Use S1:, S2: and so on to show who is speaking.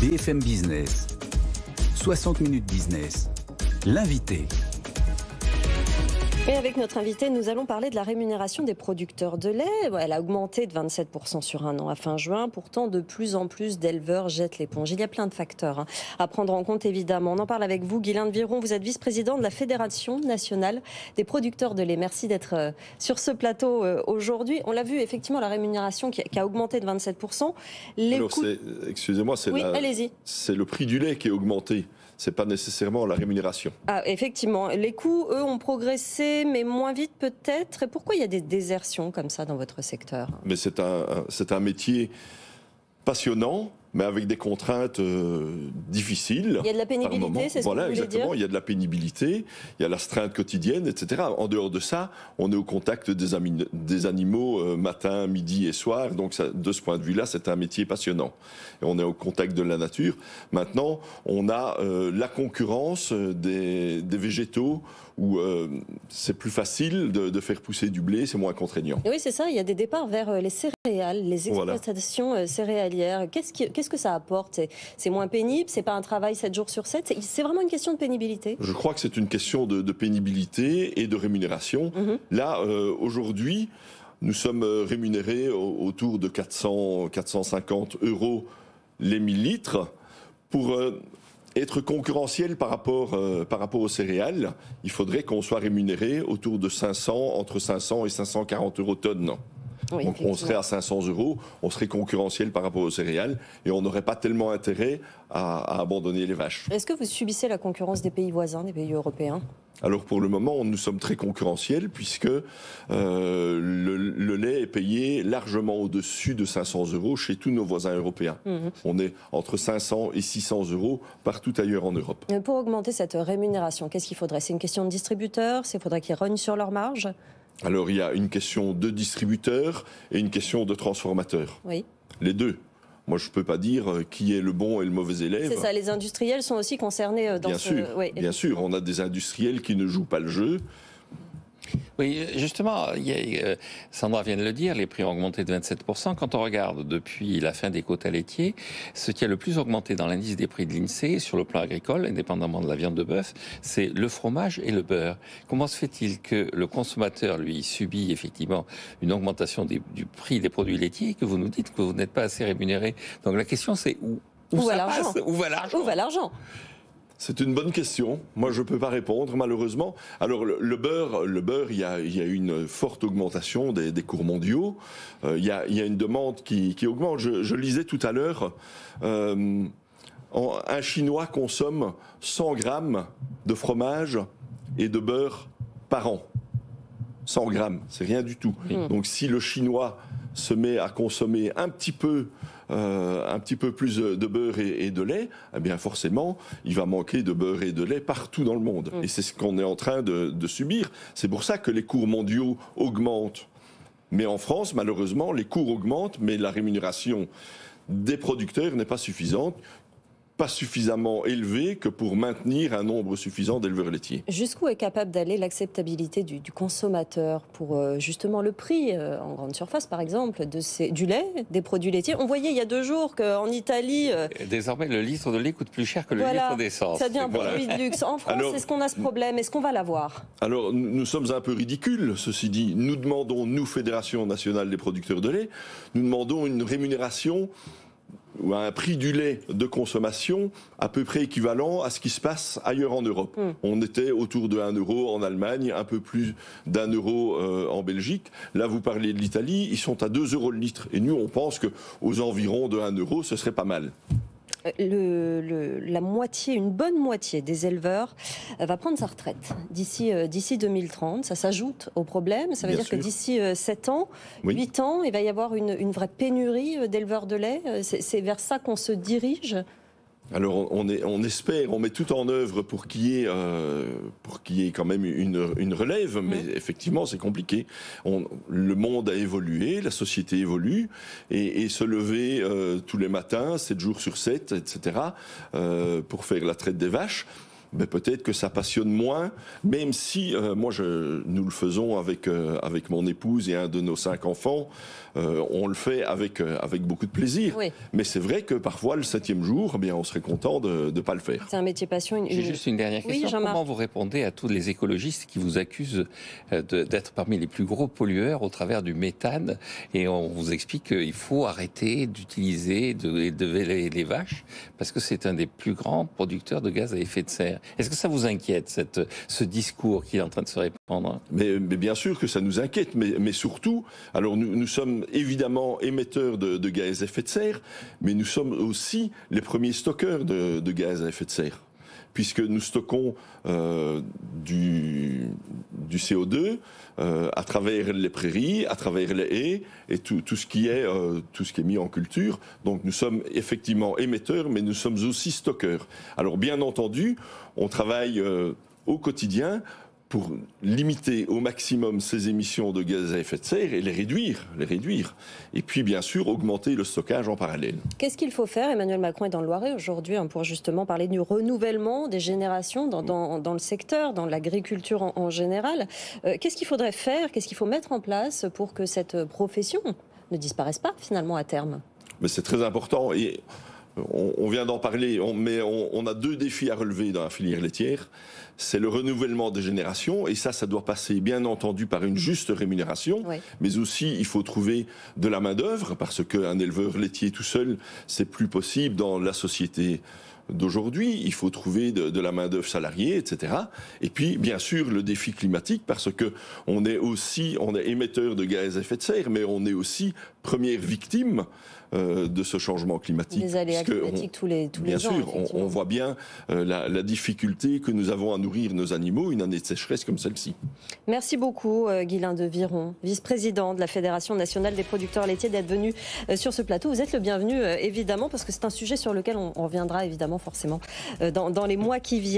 S1: BFM Business, 60 minutes business, l'invité.
S2: Et avec notre invité, nous allons parler de la rémunération des producteurs de lait. Elle a augmenté de 27% sur un an à fin juin. Pourtant, de plus en plus d'éleveurs jettent l'éponge. Il y a plein de facteurs à prendre en compte, évidemment. On en parle avec vous, Guylaine Viron. Vous êtes vice-président de la Fédération nationale des producteurs de lait. Merci d'être sur ce plateau aujourd'hui. On l'a vu, effectivement, la rémunération qui a augmenté de 27%.
S3: Excusez-moi, c'est le prix du lait qui est augmenté. Ce n'est pas nécessairement la rémunération.
S2: Ah, effectivement. Les coûts, eux, ont progressé, mais moins vite peut-être. Et pourquoi il y a des désertions comme ça dans votre secteur ?
S3: Mais c'est un métier passionnant, mais avec des contraintes difficiles.
S2: Il y a de la pénibilité, c'est ce que vous voulez dire ?
S3: Voilà, exactement. Il y a de la pénibilité, il y a l'astreinte quotidienne, etc. En dehors de ça, on est au contact des animaux matin, midi et soir. Donc, de ce point de vue-là, c'est un métier passionnant. Et on est au contact de la nature. Maintenant, on a la concurrence des végétaux où c'est plus facile de faire pousser du blé, c'est moins contraignant.
S2: Oui, c'est ça. Il y a des départs vers les céréales, les exploitations céréalières. Qu'est-ce que ça apporte ? C'est moins pénible, c'est pas un travail 7 jours sur 7, c'est vraiment une question de pénibilité ?
S3: Je crois que c'est une question de pénibilité et de rémunération. Là, aujourd'hui, nous sommes rémunérés autour de 450 € les 1000 litres. Pour être concurrentiel par rapport aux céréales, il faudrait qu'on soit rémunéré autour de entre 500 et 540 € tonne.
S2: Oui,
S3: donc on serait à 500 €, on serait concurrentiel par rapport aux céréales et on n'aurait pas tellement intérêt à abandonner les vaches.
S2: Est-ce que vous subissez la concurrence des pays voisins, des pays européens ?
S3: Alors pour le moment, nous sommes très concurrentiels puisque le lait est payé largement au-dessus de 500 € chez tous nos voisins européens. On est entre 500 et 600 € partout ailleurs en Europe.
S2: Pour augmenter cette rémunération, qu'est-ce qu'il faudrait ? C'est une question de distributeurs ? Il faudrait qu'ils rognent sur leur marge ?
S3: Alors il y a une question de distributeur et une question de transformateur.
S2: Oui.
S3: Les deux. Moi, je ne peux pas dire qui est le bon et le mauvais élève.
S2: C'est ça, les industriels sont aussi concernés dans
S3: Bien sûr, on a des industriels qui ne jouent pas le jeu.
S4: Oui, justement, Sandra vient de le dire, les prix ont augmenté de 27%. Quand on regarde depuis la fin des quotas laitiers, ce qui a le plus augmenté dans l'indice des prix de l'INSEE, sur le plan agricole, indépendamment de la viande de bœuf, c'est le fromage et le beurre. Comment se fait-il que le consommateur, lui, subit effectivement une augmentation du prix des produits laitiers et que vous nous dites que vous n'êtes pas assez rémunéré ? Donc la question, c'est où
S2: va l'argent ?
S4: Où va l'argent ?
S3: C'est une bonne question. Moi, je ne peux pas répondre, malheureusement. Alors, le beurre, il y a une forte augmentation des cours mondiaux. Il y a une demande qui augmente. Je lisais tout à l'heure, un Chinois consomme 100 grammes de fromage et de beurre par an. 100 grammes, c'est rien du tout. Donc, si le Chinois se met à consommer un petit peu plus de beurre et de lait, eh bien forcément, il va manquer de beurre et de lait partout dans le monde. Et c'est ce qu'on est en train de subir. C'est pour ça que les cours mondiaux augmentent. Mais en France, malheureusement, les cours augmentent, mais la rémunération des producteurs n'est pas suffisante. Pas suffisamment élevé que pour maintenir un nombre suffisant d'éleveurs laitiers.
S2: Jusqu'où est capable d'aller l'acceptabilité du consommateur pour justement le prix, en grande surface par exemple, du lait, des produits laitiers ? On voyait il y a 2 jours qu'en Italie...
S4: Désormais, le litre de lait coûte plus cher que le litre d'essence.
S2: Ça devient un produit de luxe. En France, est-ce qu'on a ce problème ? Est-ce qu'on va l'avoir ?
S3: Alors, nous sommes un peu ridicules, ceci dit. Nous demandons, nous, Fédération nationale des producteurs de lait, nous demandons une rémunération ou un prix du lait de consommation à peu près équivalent à ce qui se passe ailleurs en Europe. On était autour de 1 € en Allemagne, un peu plus d'1 € en Belgique. Là, vous parlez de l'Italie, ils sont à 2 € le litre. Et nous, on pense qu'aux environs de 1 €, ce serait pas mal.
S2: Une bonne moitié des éleveurs va prendre sa retraite d'ici 2030. Ça s'ajoute au problème. Ça veut dire que d'ici 7 ans, 8 ans, il va y avoir une vraie pénurie d'éleveurs de lait. C'est vers ça qu'on se dirige ?
S3: Alors on espère, on met tout en œuvre pour qu'il y ait quand même une relève, mais effectivement c'est compliqué. Le monde a évolué, la société évolue, et se lever tous les matins, 7 jours sur 7, etc., pour faire la traite des vaches, mais peut-être que ça passionne moins, même si nous le faisons avec mon épouse et un de nos 5 enfants, on le fait avec beaucoup de plaisir. Oui. Mais c'est vrai que parfois, le 7e jour, on serait content de ne pas le faire.
S2: C'est un métier passion.
S4: J'ai juste une dernière question. Oui, comment vous répondez à tous les écologistes qui vous accusent d'être parmi les plus gros pollueurs au travers du méthane, et on vous explique qu'il faut arrêter d'utiliser d'élever les vaches parce que c'est un des plus grands producteurs de gaz à effet de serre. Est-ce que ça vous inquiète, ce discours qui est en train de se répandre?
S3: Mais bien sûr que ça nous inquiète, mais surtout, alors nous sommes évidemment émetteurs de gaz à effet de serre, mais nous sommes aussi les premiers stockeurs de gaz à effet de serre, puisque nous stockons du CO2 à travers les prairies, à travers les haies et tout ce qui est mis en culture. Donc nous sommes effectivement émetteurs, mais nous sommes aussi stockeurs. Alors bien entendu, on travaille au quotidien pour limiter au maximum ces émissions de gaz à effet de serre et les réduire. Et puis, bien sûr, augmenter le stockage en parallèle.
S2: Qu'est-ce qu'il faut faire? Emmanuel Macron est dans le Loiret aujourd'hui pour justement parler du renouvellement des générations dans le secteur, dans l'agriculture en général. Qu'est-ce qu'il faudrait faire? Qu'est-ce qu'il faut mettre en place pour que cette profession ne disparaisse pas finalement à terme?
S3: Mais c'est très important et on vient d'en parler, on a 2 défis à relever dans la filière laitière. C'est le renouvellement des générations et ça doit passer bien entendu par une juste rémunération, oui. Mais aussi il faut trouver de la main-d'œuvre parce qu'un éleveur laitier tout seul, c'est plus possible dans la société d'aujourd'hui. Il faut trouver de la main-d'œuvre salariée, etc. Et puis, bien sûr, le défi climatique, parce que on est émetteur de gaz à effet de serre, mais on est aussi première victime de ce changement climatique.
S2: Les aléas climatiques tous les ans.
S3: Bien sûr, on voit bien la difficulté que nous avons à nourrir nos animaux une année de sécheresse comme celle-ci.
S2: Merci beaucoup, Guylain de Viron, vice-président de la Fédération nationale des producteurs laitiers, d'être venu sur ce plateau. Vous êtes le bienvenu, évidemment, parce que c'est un sujet sur lequel on reviendra évidemment forcément dans les mois qui viennent.